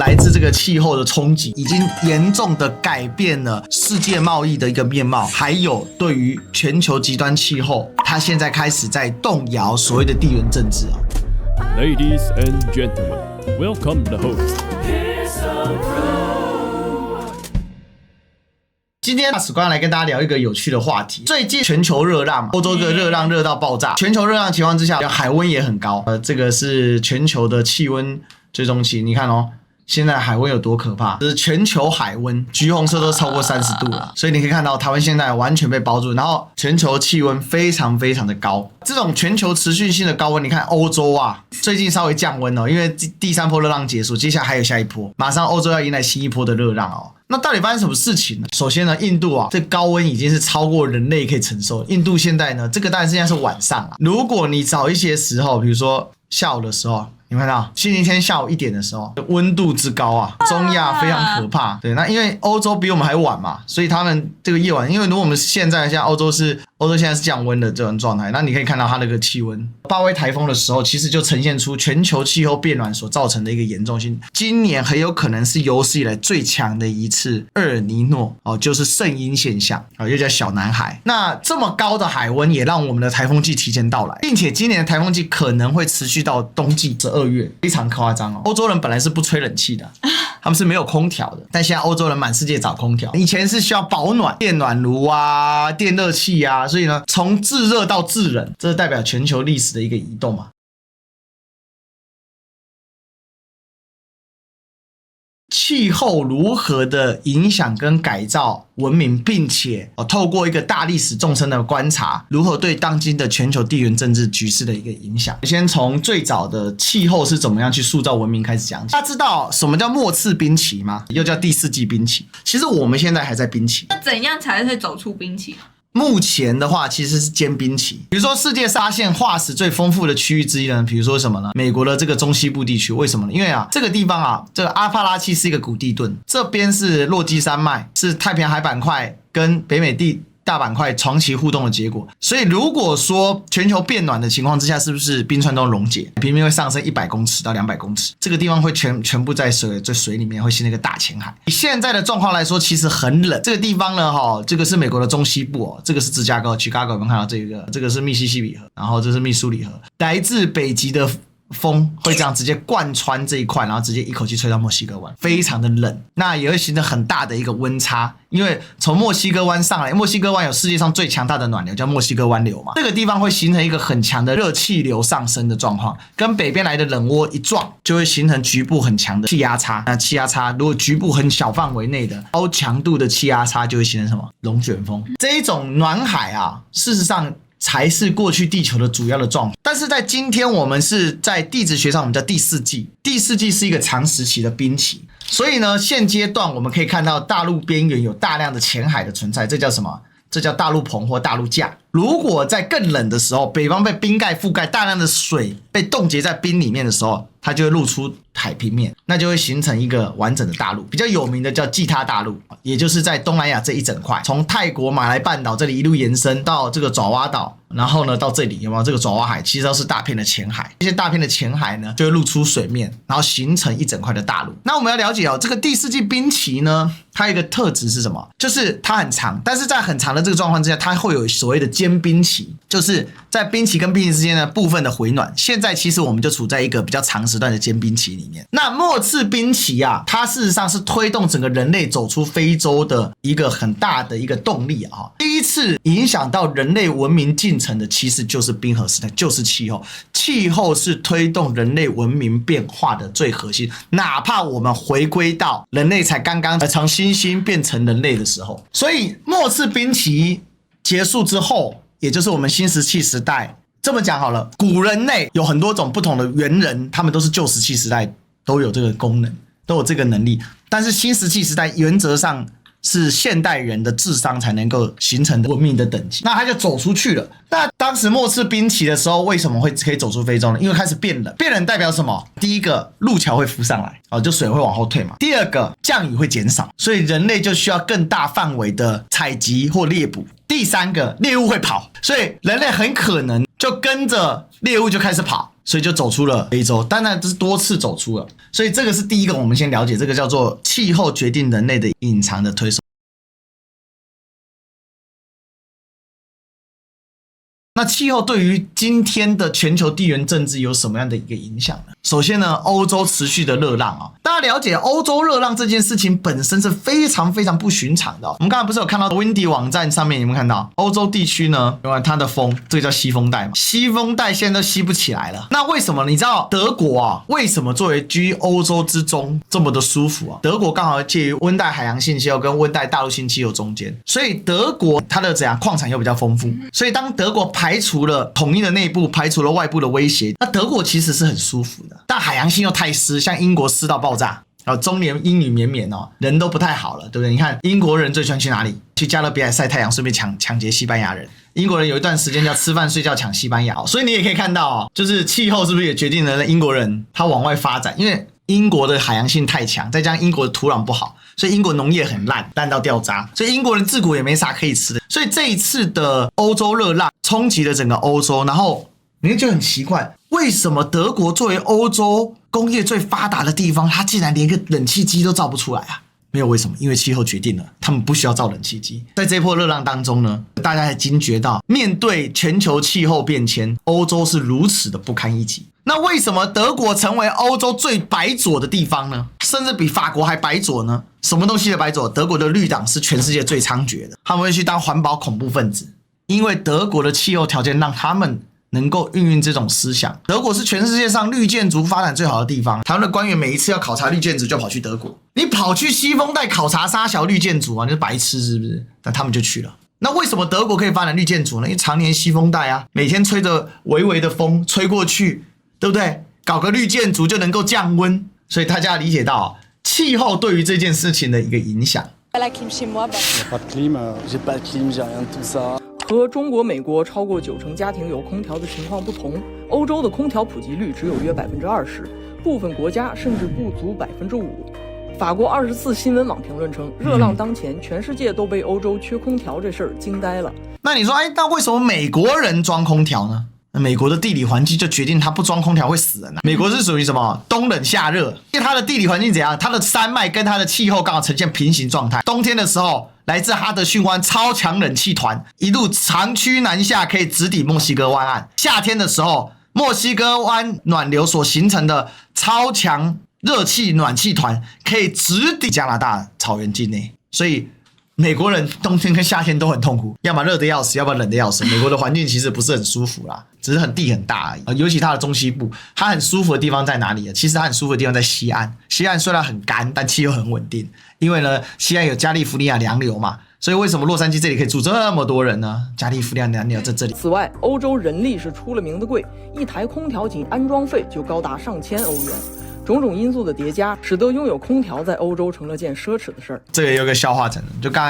来自这个气候的冲击，已经严重的改变了世界贸易的一个面貌，还有对于全球极端气候，它现在开始在动摇所谓的地缘政治啊。Ladies and gentlemen, welcome the host. 今天史官来跟大家聊一个有趣的话题。最近全球热浪嘛，欧洲的热浪热到爆炸，全球热浪情况之下，海温也很高。这个是全球的气温追踪器，你看哦。现在海温有多可怕？就是全球海温，橘红色都超过30度了，所以你可以看到台湾现在完全被包住，然后全球气温非常非常的高。这种全球持续性的高温，你看欧洲啊，最近稍微降温哦，因为第3波热浪结束，接下来还有下一波，马上欧洲要迎来新一波的热浪哦。那到底发生什么事情呢？首先呢，印度啊，这高温已经是超过人类可以承受。印度现在呢，这个当然现在是晚上啊，如果你早一些时候，比如说下午的时候。你看到星期天下午1点的时候，温度之高啊，中亚非常可怕。对，那因为欧洲比我们还晚嘛，所以他们这个夜晚，因为如果我们现在欧洲现在是降温的这种状态，那你可以看到它那个气温。巴威台风的时候，其实就呈现出全球气候变暖所造成的一个严重性。今年很有可能是有史以来最强的一次厄尔尼诺哦，就是圣婴现象哦，又叫小男孩。那这么高的海温也让我们的台风季提前到来，并且今年的台风季可能会持续到冬季12月，非常夸张哦。欧洲人本来是不吹冷气的，他们是没有空调的，但现在欧洲人满世界找空调。以前是需要保暖，电暖炉啊、电热器啊，所以呢，从制热到制冷，这代表全球历史的一个移动嘛。气候如何的影响跟改造文明，并且透过一个大历史纵深的观察，如何对当今的全球地缘政治局势的一个影响。先从最早的气候是怎么样去塑造文明开始讲起。大家知道什么叫末次冰期吗？又叫第4纪冰期。其实我们现在还在冰期。那怎样才会走出冰期？目前的话其实是间冰期，比如说世界发现化石最丰富的区域之一呢，比如说什么呢？美国的这个中西部地区，为什么呢？因为啊，这个地方啊，这个阿帕拉契是一个古地盾，这边是落基山脉，是太平洋海板块跟北美大板块长期互动的结果。所以如果说全球变暖的情况之下，是不是冰川都溶解，平面会上升100公尺到200公尺，这个地方会全部在水里面会形成一个大浅海。以现在的状况来说，其实很冷。这个地方呢，这个是美国的中西部哦，这个是芝加哥 Chicago， 有没有看到这个是密西西比河，然后这是密苏里河，来自北极的风会这样直接贯穿这一块，然后直接一口气吹到墨西哥湾，非常的冷，那也会形成很大的一个温差。因为从墨西哥湾上来，墨西哥湾有世界上最强大的暖流，叫墨西哥湾流嘛，这个地方会形成一个很强的热气流上升的状况，跟北边来的冷涡一撞，就会形成局部很强的气压差。那气压差如果局部很小范围内的高强度的气压差，就会形成什么？龙卷风。这一种暖海啊，事实上才是过去地球的主要的状况。但是在今天我们是在地质学上我们叫第4纪，第4纪是一个长时期的冰期。所以呢，现阶段我们可以看到大陆边缘有大量的浅海的存在，这叫什么？这叫大陆棚或大陆架。如果在更冷的时候，北方被冰盖覆盖，大量的水被冻结在冰里面的时候，它就会露出海平面，那就会形成一个完整的大陆。比较有名的叫季他大陆，也就是在东南亚这一整块，从泰国马来半岛这里一路延伸到这个爪哇岛，然后呢到这里有没有这个爪哇海，其实都是大片的浅海。这些大片的浅海呢，就会露出水面，然后形成一整块的大陆。那我们要了解这个第4纪冰期呢，它有一个特质是什么？就是它很长，但是在很长的这个状况之下，它会有所谓的间冰期，就是在冰期跟冰期之间的部分的回暖。现在其实我们就处在一个比较长时段的间冰期里面。那末次冰期啊，它事实上是推动整个人类走出非洲的一个很大的一个动力啊。第一次影响到人类文明进程的，其实就是冰河时代，就是气候。气候是推动人类文明变化的最核心，哪怕我们回归到人类才刚刚从猩猩变成人类的时候。所以末次冰期结束之后，也就是我们新石器时代。这么讲好了，古人类有很多种不同的猿人，他们都是旧石器时代都有这个功能，都有这个能力。但是新石器时代原则上是现代人的智商才能够形成的文明的等级，那他就走出去了。那当时末次冰期的时候，为什么可以走出非洲呢？因为开始变冷，变冷代表什么？第一个，陆桥会浮上来，就水会往后退嘛。第二个，降雨会减少，所以人类就需要更大范围的采集或猎捕。第三个，猎物会跑，所以人类很可能就跟着猎物就开始跑。所以就走出了非洲，当然这是多次走出了，所以这个是第一个，我们先了解这个叫做气候决定人类的隐藏的推手。那气候对于今天的全球地缘政治有什么样的一个影响呢？首先呢，欧洲持续的热浪啊，大家了解欧洲热浪这件事情本身是非常非常不寻常的我们刚才不是有看到 Windy 网站上面有没有看到欧洲地区呢？因为它的风，这个叫西风带嘛，西风带现在都吸不起来了。那为什么？你知道德国啊，为什么作为居欧洲之中这么的舒服啊？德国刚好介于温带海洋性气候跟温带大陆性气候中间，所以德国它的矿产又比较丰富，所以当德国排除了统一的内部，排除了外部的威胁，那德国其实是很舒服的。但海洋性又太湿，像英国湿到爆炸，中年阴雨绵绵人都不太好了，对不对？你看英国人最喜欢去哪里？去加勒比海晒太阳，顺便抢劫西班牙人。英国人有一段时间叫吃饭睡觉抢西班牙，所以你也可以看到就是气候是不是也决定了英国人他往外发展？因为英国的海洋性太强，再加上英国的土壤不好，所以英国农业很烂到掉渣，所以英国人自古也没啥可以吃的。所以这一次的欧洲热浪冲击了整个欧洲，然后你就很奇怪，为什么德国作为欧洲工业最发达的地方，它竟然连个冷气机都造不出来啊？没有为什么，因为气候决定了，他们不需要造冷气机。在这波热浪当中呢，大家才惊觉到，面对全球气候变迁，欧洲是如此的不堪一击。那为什么德国成为欧洲最白左的地方呢？甚至比法国还白左呢？什么东西的白左？德国的绿党是全世界最猖獗的，他们会去当环保恐怖分子，因为德国的气候条件让他们能够运用这种思想。德国是全世界上绿建筑发展最好的地方，台湾的官员每一次要考察绿建筑就跑去德国，你跑去西风带考察沙小绿建筑啊，你是白痴是不是？但他们就去了。那为什么德国可以发展绿建筑呢？因为常年西风带啊，每天吹着微微的风吹过去，对不对？搞个绿建筑就能够降温，所以大家理解到气候对于这件事情的一个影响。和中国、美国超过90%家庭有空调的情况不同，欧洲的空调普及率只有约20%，部分国家甚至不足5%。法国24新闻网评论称，热浪当前，全世界都被欧洲缺空调这事儿惊呆了。那你说，那为什么美国人装空调呢？那美国的地理环境就决定它不装空调会死人美国是属于什么？冬冷夏热，因为它的地理环境怎样？它的山脉跟它的气候刚好呈现平行状态。冬天的时候，来自哈德逊湾超强冷气团一路长驱南下，可以直抵墨西哥湾岸。夏天的时候，墨西哥湾暖流所形成的超强热气暖气团可以直抵加拿大草原境内，所以美国人冬天跟夏天都很痛苦，要么热得要死，要么冷得要死。美国的环境其实不是很舒服啦，只是地很大而已。尤其它的中西部，它很舒服的地方在哪里？其实它很舒服的地方在西岸。西岸虽然很干，但气候很稳定，因为呢，西岸有加利福尼亚洋流嘛，所以为什么洛杉矶这里可以住这么多人呢？加利福尼亚洋流在这里。此外，欧洲人力是出了名的贵，一台空调仅安装费就高达上千欧元。种种因素的叠加，使得拥有空调在欧洲成了件奢侈的事儿。这个有个笑话成就刚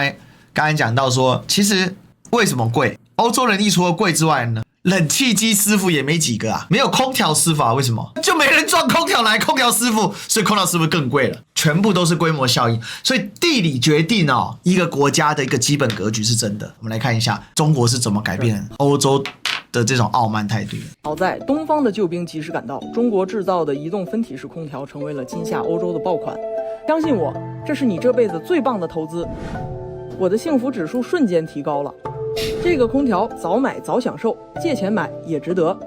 才讲到说，其实为什么贵？欧洲人力除了贵之外呢，冷气机师傅也没几个啊，没有空调师傅啊，为什么？就没人装空调来空调师傅，所以空调师傅更贵了。全部都是规模效应，所以地理决定一个国家的一个基本格局是真的。我们来看一下中国是怎么改变欧洲的这种傲慢态度。好在东方的救兵及时赶到，中国制造的移动分体式空调成为了今夏欧洲的爆款。相信我，这是你这辈子最棒的投资。我的幸福指数瞬间提高了。这个空调早买早享受，借钱买也值得。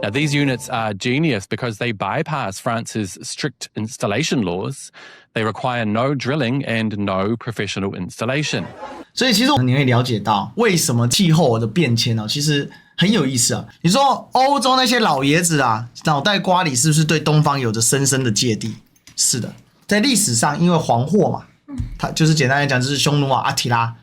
Now, these units are genius because they bypass France's strict installation laws. They require no drilling and no professional installation. 所以其实你会了解到为什么气候的变迁其实很有意思啊。你说欧洲那些老爷子啊，脑袋瓜里是不是对东方有着深深的芥蒂？是的，在历史上因为黄祸嘛，它就是简单来讲就是匈奴阿提拉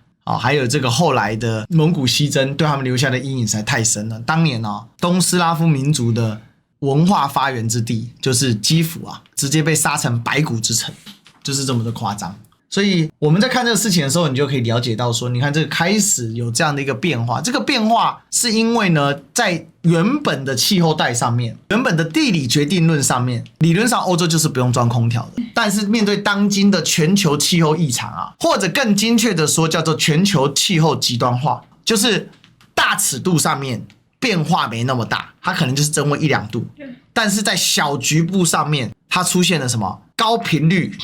还有这个后来的蒙古西征对他们留下的阴影实在太深了。当年东斯拉夫民族的文化发源之地就是基辅直接被杀成白骨之城，就是这么的夸张。所以我们在看这个事情的时候，你就可以了解到说，你看这个开始有这样的一个变化，这个变化是因为呢，在原本的气候带上面，原本的地理决定论上面，理论上欧洲就是不用装空调的，但是面对当今的全球气候异常或者更精确的说叫做全球气候极端化，就是大尺度上面变化没那么大，它可能就是增温1-2度，但是在小局部上面，它出现了什么高频率、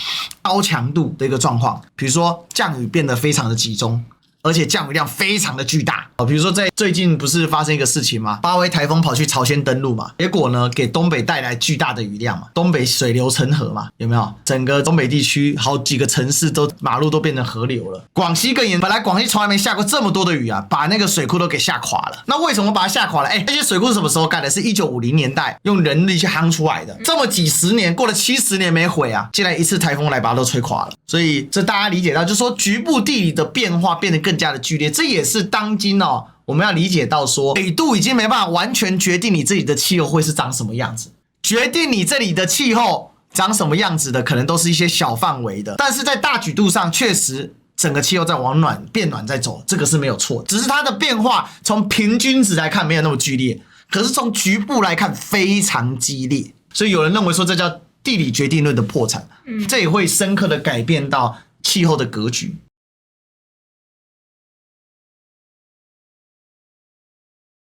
高强度的一个状况，比如说降雨变得非常的集中。而且降雨量非常的巨大，比如说在最近不是发生一个事情吗？巴威台风跑去朝鲜登陆嘛，结果呢给东北带来巨大的雨量嘛，东北水流成河嘛，有没有？整个东北地区好几个城市都马路都变成河流了。广西更严，本来广西从来没下过这么多的雨啊，把那个水库都给吓垮了。那为什么把它吓垮了？这些水库是什么时候盖的？是1950年代用人力去夯出来的，这么几十年，过了70年没毁啊，竟然一次台风来把它都吹垮了。所以这大家理解到，就是说局部地理的变化变得更加的剧烈，这也是当今我们要理解到说，纬度已经没办法完全决定你自己的气候会是长什么样子，决定你这里的气候长什么样子的，可能都是一些小范围的，但是在大局度上，确实整个气候在往变暖在走，这个是没有错，只是它的变化从平均值来看没有那么剧烈，可是从局部来看非常激烈，所以有人认为说这叫地理决定论的破产，这也会深刻的改变到气候的格局。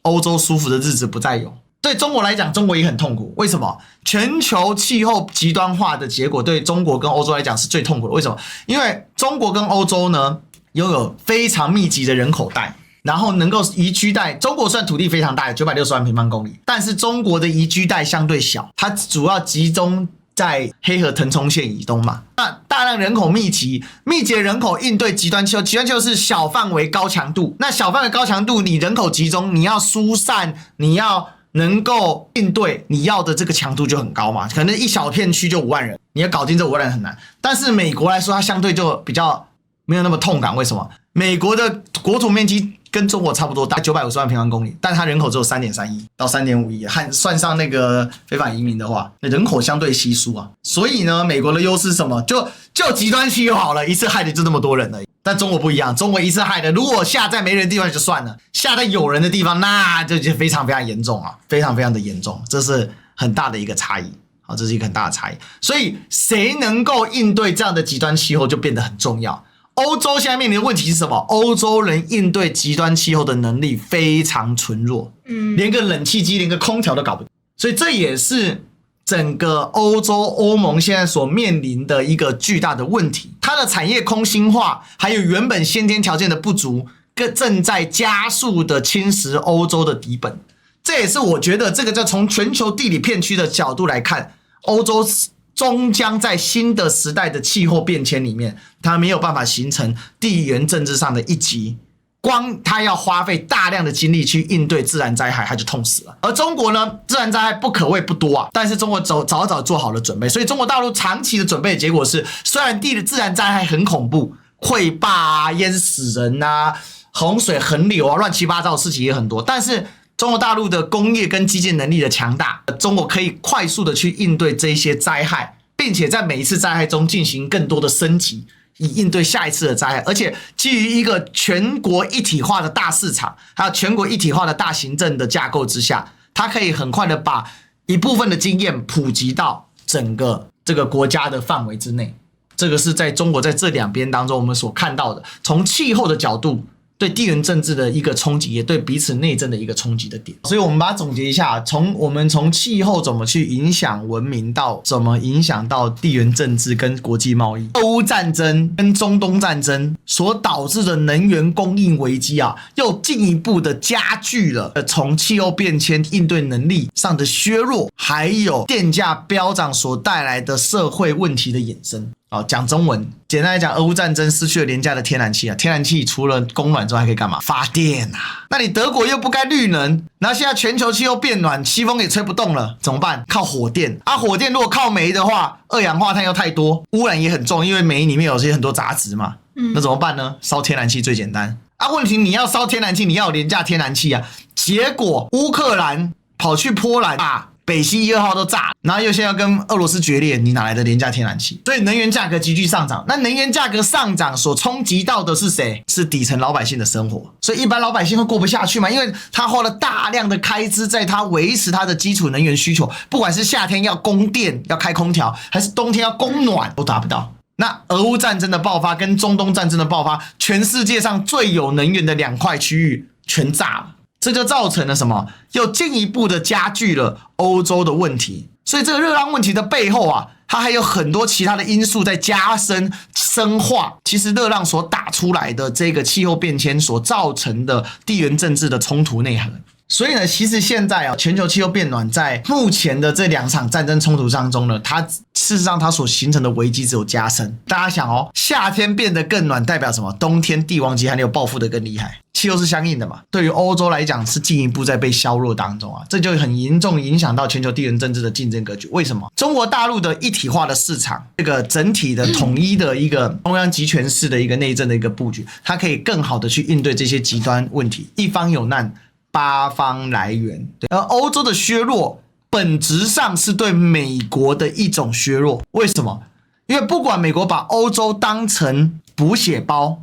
欧洲舒服的日子不再有，对中国来讲，中国也很痛苦。为什么？全球气候极端化的结果对中国跟欧洲来讲是最痛苦的。为什么？因为中国跟欧洲呢拥有非常密集的人口带，然后能够宜居带。中国算土地非常大，有960万平方公里，但是中国的宜居带相对小，它主要集中在黑河腾冲线以东嘛。那大量人口密集的人口应对极端气候，极端气候是小范围高强度。那小范围高强度，你人口集中，你要疏散，你要能够应对，你要的这个强度就很高嘛。可能一小片区就5万人，你要搞定这5万人很难。但是美国来说，它相对就比较没有那么痛感。为什么？美国的国土面积跟中国差不多大，950万平方公里，但它人口只有3.3亿到3.5亿，算上那个非法移民的话，人口相对稀疏啊。所以呢，美国的优势是什么？就极端气候好了，一次害的就这么多人而已。但中国不一样，中国一次害的，如果下在没人的地方就算了，下在有人的地方，那就非常非常严重啊，非常非常的严重，这是很大的一个差异。好，这是一个很大的差异。所以谁能够应对这样的极端气候就变得很重要。欧洲现在面临的问题是什么？欧洲人应对极端气候的能力非常纯弱，连个冷气机、连个空调都搞不定。所以这也是整个欧盟现在所面临的一个巨大的问题。它的产业空心化，还有原本先天条件的不足，正在加速的侵蚀欧洲的底本。这也是我觉得这个从全球地理片区的角度来看，欧洲终将在新的时代的气候变迁里面，它没有办法形成地缘政治上的一极，光它要花费大量的精力去应对自然灾害，它就痛死了。而中国呢，自然灾害不可谓不多啊，但是中国早做好了准备，所以中国大陆长期的准备的结果是，虽然地的自然灾害很恐怖，溃坝啊、淹死人啊、洪水横流啊，乱七八糟的事情也很多，但是中国大陆的工业跟基建能力的强大，中国可以快速的去应对这些灾害，并且在每一次灾害中进行更多的升级，以应对下一次的灾害。而且基于一个全国一体化的大市场，还有全国一体化的大行政的架构之下，它可以很快的把一部分的经验普及到整个这个国家的范围之内。这个是在中国在这两边当中我们所看到的，从气候的角度对地缘政治的一个冲击，也对彼此内政的一个冲击的点。所以我们把它总结一下，我们从气候怎么去影响文明，到怎么影响到地缘政治跟国际贸易。俄乌战争跟中东战争所导致的能源供应危机啊，又进一步的加剧了从气候变迁应对能力上的削弱，还有电价飙涨所带来的社会问题的衍生。讲中文，简单来讲，俄乌战争失去了廉价的天然气啊，天然气除了供暖之后还可以干嘛？发电啊。那你德国又不该绿能，然后现在全球气候变暖，西风也吹不动了，怎么办？靠火电啊，火电如果靠煤的话，二氧化碳又太多，污染也很重，因为煤里面有些很多杂质嘛。那怎么办呢？烧天然气最简单啊。问题你要烧天然气，你要有廉价天然气啊。结果乌克兰跑去波兰啊，北溪1、2号都炸，然后又现在要跟俄罗斯决裂，你哪来的廉价天然气？所以能源价格急剧上涨。那能源价格上涨所冲击到的是谁？是底层老百姓的生活。所以一般老百姓会过不下去嘛，因为他花了大量的开支在他维持他的基础能源需求，不管是夏天要供电要开空调，还是冬天要供暖，都达不到。那俄乌战争的爆发跟中东战争的爆发，全世界上最有能源的2块区域全炸了。这就造成了什么？又进一步的加剧了欧洲的问题。所以这个热浪问题的背后啊，它还有很多其他的因素在加深深化。其实热浪所打出来的这个气候变迁所造成的地缘政治的冲突内核。所以呢，其实现在啊，全球气候变暖在目前的这2场战争冲突当中呢，它事实上它所形成的危机只有加深。大家想哦，夏天变得更暖代表什么？冬天帝王极寒流报复的更厉害，气候是相应的嘛。对于欧洲来讲，是进一步在被削弱当中啊，这就很严重影响到全球地缘政治的竞争格局。为什么？中国大陆的一体化的市场，这个整体的统一的一个中央集权式的一个内政的一个布局，它可以更好的去应对这些极端问题。一方有难，八方来援。而欧洲的削弱本质上是对美国的一种削弱。为什么？因为不管美国把欧洲当成补血包，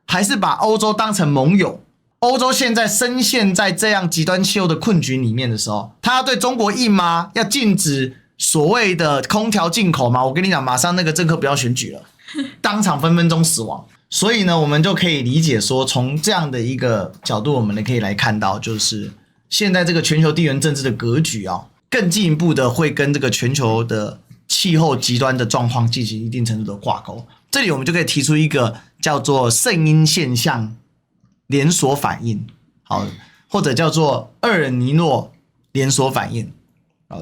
还是把欧洲当成盟友，欧洲现在深陷在这样极端气候的困局里面的时候，他要对中国硬吗？要禁止所谓的空调进口吗？我跟你讲，马上那个政客不要选举了，当场分分钟死亡。所以呢，我们就可以理解说，从这样的一个角度，我们可以来看到，就是现在这个全球地缘政治的格局啊，更进一步的会跟这个全球的气候极端的状况进行一定程度的挂钩。这里我们就可以提出一个叫做圣婴现象连锁反应，好，或者叫做厄尔尼诺连锁反应。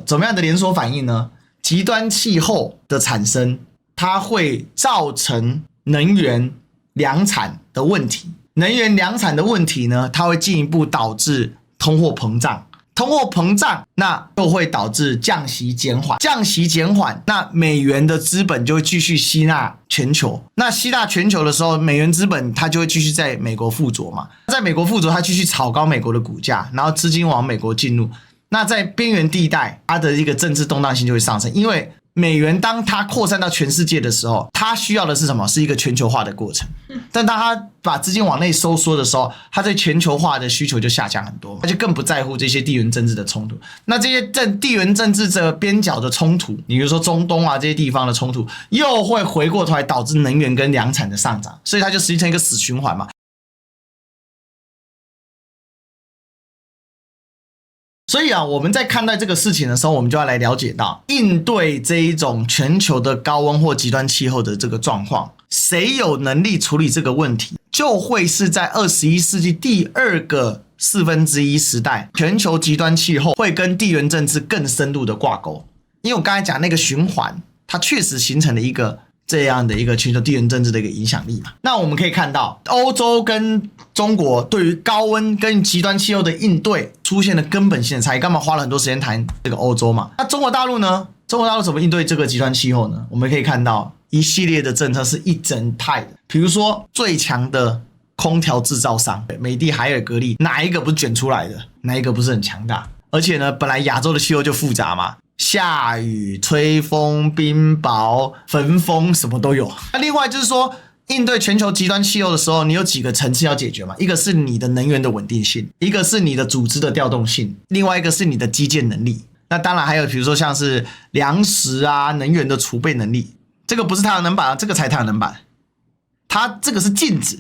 怎么样的连锁反应呢？极端气候的产生，它会造成能源粮产的问题，能源粮产的问题呢，它会进一步导致通货膨胀，通货膨胀那就会导致降息减缓，降息减缓，那美元的资本就会继续吸纳全球，那吸纳全球的时候，美元资本它就会继续在美国附着嘛，在美国附着，它继续炒高美国的股价，然后资金往美国进入，那在边缘地带，它的一个政治动荡性就会上升，因为美元当它扩散到全世界的时候，它需要的是什么？是一个全球化的过程。但当它把资金往内收缩的时候，它对全球化的需求就下降很多，它就更不在乎这些地缘政治的冲突。那这些地缘政治的边角的冲突，比如说中东啊这些地方的冲突，又会回过头来导致能源跟粮产的上涨，所以它就形成一个死循环嘛。所以啊，我们在看待这个事情的时候，我们就要来了解到，应对这一种全球的高温或极端气候的这个状况，谁有能力处理这个问题，就会是在21世纪第2个1/4时代，全球极端气候会跟地缘政治更深入的挂钩。因为我刚才讲那个循环，它确实形成了一个这样的一个全球地缘政治的一个影响力嘛。那我们可以看到，欧洲跟中国对于高温跟极端气候的应对出现了根本性的差异。干嘛花了很多时间谈这个欧洲嘛？那中国大陆呢？中国大陆怎么应对这个极端气候呢？我们可以看到一系列的政策是一整态的，比如说最强的空调制造商美的海尔格力，哪一个不是卷出来的？哪一个不是很强大？而且呢，本来亚洲的气候就复杂嘛，下雨、吹风、冰雹、焚风什么都有。那另外就是说，应对全球极端气候的时候，你有几个层次要解决嘛？一个是你的能源的稳定性，一个是你的组织的调动性，另外一个是你的基建能力。那当然还有比如说像是粮食啊、能源的储备能力，这个不是太阳能板，这个才太阳能板。它这个是镜子，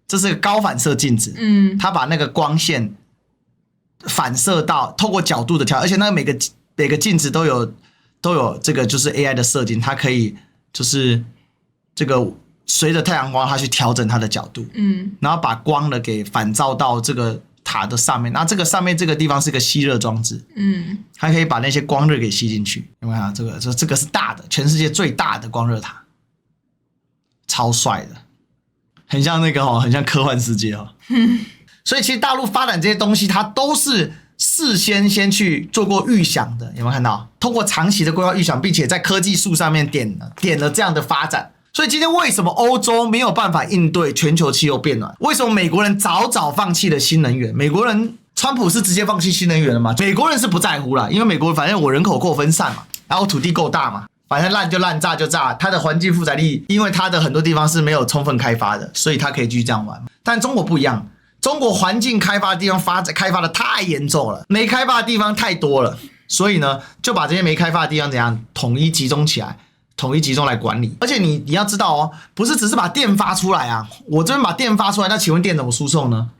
这是个高反射镜子，它把那个光线反射到透过角度的调，而且那个每个镜子都有这个就是 AI 的设计，它可以就是这个随着太阳光它去调整它的角度，然后把光呢给反照到这个塔的上面，然后这个上面这个地方是个吸热装置，它可以把那些光热给吸进去。有没有看到这个是大的，全世界最大的光热塔，超帅的，很像那个很像科幻世界所以其实大陆发展这些东西，它都是事先去做过预想的，有没有看到？通过长期的规划预想，并且在科技树上面点了这样的发展。所以今天为什么欧洲没有办法应对全球气候变暖？为什么美国人早放弃了新能源？美国人川普是直接放弃新能源了吗？美国人是不在乎啦，因为美国反正我人口够分散嘛，然后土地够大嘛，反正烂就烂，炸就炸，它的环境负载力，因为它的很多地方是没有充分开发的，所以它可以继续这样玩。但中国不一样，中国环境开发的地方开发的太严重了，没开发的地方太多了，所以呢，就把这些没开发的地方怎样统一集中起来，统一集中来管理。而且你要知道不是只是把电发出来啊，我这边把电发出来，那请问电怎么输送呢？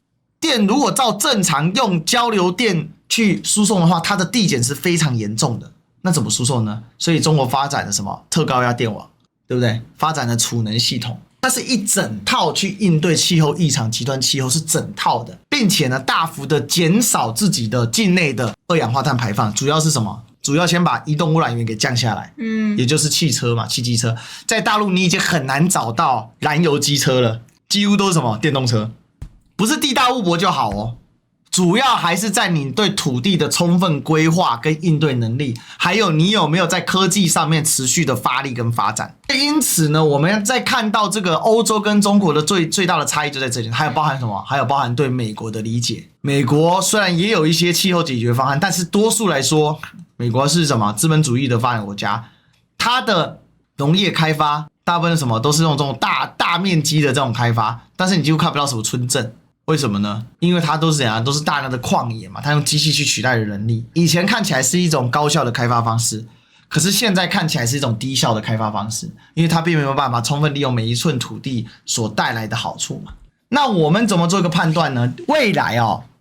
电如果照正常用交流电去输送的话，它的递减是非常严重的。那怎么输送呢？所以中国发展了什么特高压电网，对不对？发展了储能系统，它是一整套去应对气候异常、极端气候，是整套的，并且呢，大幅的减少自己的境内的二氧化碳排放。主要是什么？主要先把移动污染源给降下来，也就是汽车嘛，汽机车。在大陆你已经很难找到燃油机车了，几乎都是什么电动车，不是地大物博就好哦。主要还是在你对土地的充分规划跟应对能力，还有你有没有在科技上面持续的发力跟发展。因此呢，我们在看到这个欧洲跟中国的最大的差异就在这里，还有包含什么？还有包含对美国的理解。美国虽然也有一些气候解决方案，但是多数来说，美国是什么资本主义的发展国家，它的农业开发大部分什么都是用这种大面积的这种开发，但是你几乎看不到什么村镇。为什么呢？因为它都是怎样，都是大量的旷野嘛，它用机器去取代人力。以前看起来是一种高效的开发方式，可是现在看起来是一种低效的开发方式，因为它并没有办法充分利用每一寸土地所带来的好处嘛。那我们怎么做一个判断呢？未来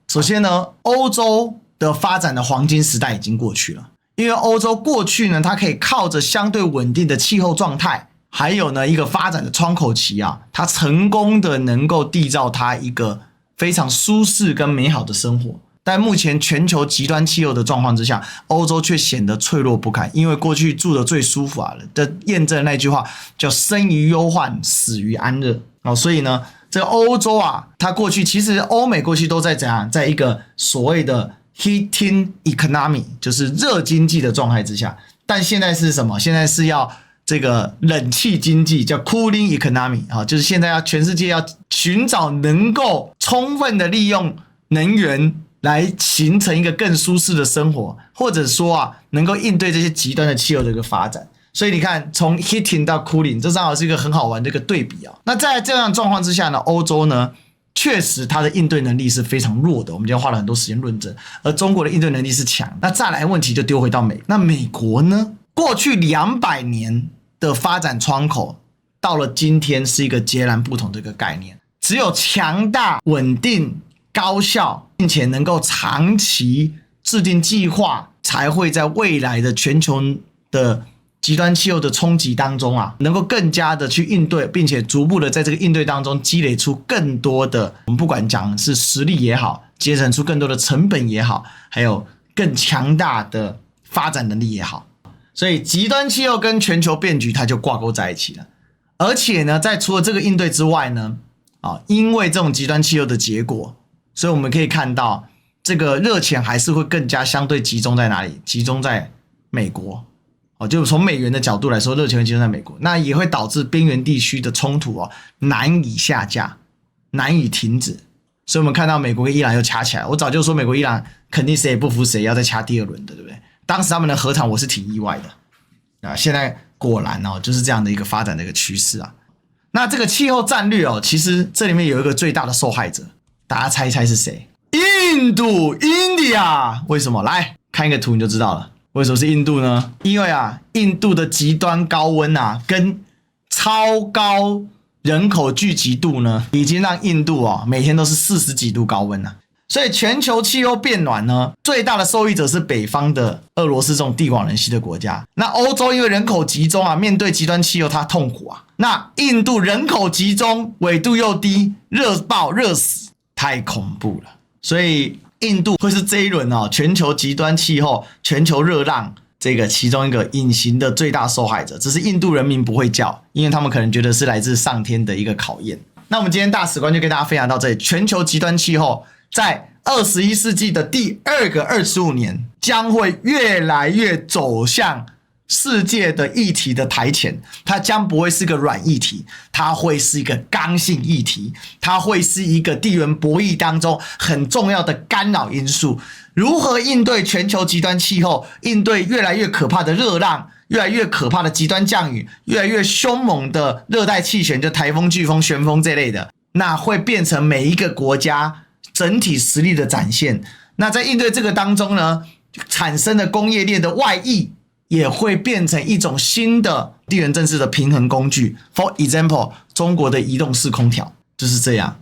首先呢，欧洲的发展的黄金时代已经过去了，因为欧洲过去呢，它可以靠着相对稳定的气候状态，还有呢一个发展的窗口期它成功的能够缔造它一个非常舒适跟美好的生活。但目前全球极端气候的状况之下，欧洲却显得脆弱不堪，因为过去住的最舒服的验证那句话叫生于忧患，死于安乐。所以呢，这个欧洲它过去其实欧美过去都在怎样，在一个所谓的 heating economy， 就是热经济的状态之下。但现在是什么？现在是要这个冷气经济，叫 cooling economy， 就是现在要全世界要寻找能够充分的利用能源来形成一个更舒适的生活，或者说能够应对这些极端的气候的一个发展。所以你看，从 heating 到 cooling， 这正好是一个很好玩的一个对比那在这样的状况之下呢，欧洲呢确实它的应对能力是非常弱的，我们今天花了很多时间论证，而中国的应对能力是强。那再来问题就丢回到那美国呢？过去200年的发展窗口，到了今天是一个截然不同的一个概念。只有强大、稳定、高效，并且能够长期制定计划，才会在未来的全球的极端气候的冲击当中能够更加的去应对，并且逐步的在这个应对当中积累出更多的，我们不管讲是实力也好，节省出更多的成本也好，还有更强大的发展能力也好。所以极端气候跟全球变局它就挂钩在一起了。而且呢，在除了这个应对之外呢，因为这种极端气候的结果，所以我们可以看到这个热钱还是会更加相对集中在哪里？集中在美国。就从美元的角度来说，热钱会集中在美国，那也会导致边缘地区的冲突难以下架，难以停止。所以我们看到美国跟伊朗又掐起来，我早就说美国伊朗肯定谁也不服谁，要再掐第二轮的，对不对？当时他们的和谈我是挺意外的现在果然就是这样的一个发展的一个趋势那这个气候战略其实这里面有一个最大的受害者，大家猜一猜是谁？印度 India。 为什么？来看一个图你就知道了。为什么是印度呢？因为印度的极端高温跟超高人口聚集度呢，已经让印度每天都是40几度高温所以全球气候变暖呢，最大的受益者是北方的俄罗斯这种地广人稀的国家。那欧洲因为人口集中面对极端气候它痛苦那印度人口集中，纬度又低，热爆热死，太恐怖了。所以印度会是这一轮全球极端气候、全球热浪这个其中一个隐形的最大受害者。只是印度人民不会叫，因为他们可能觉得是来自上天的一个考验。那我们今天大史观就跟大家分享到这里。全球极端气候在21世纪的第2个25年将会越来越走向世界的议题的台前，它将不会是个软议题，它会是一个刚性议题，它会是一个地缘博弈当中很重要的干扰因素。如何应对全球极端气候，应对越来越可怕的热浪，越来越可怕的极端降雨，越来越凶猛的热带气旋，就台风、飓风、旋风这类的，那会变成每一个国家整体实力的展现。那在应对这个当中呢，产生的工业链的外溢也会变成一种新的地缘政治的平衡工具。For example， 中国的移动式空调就是这样。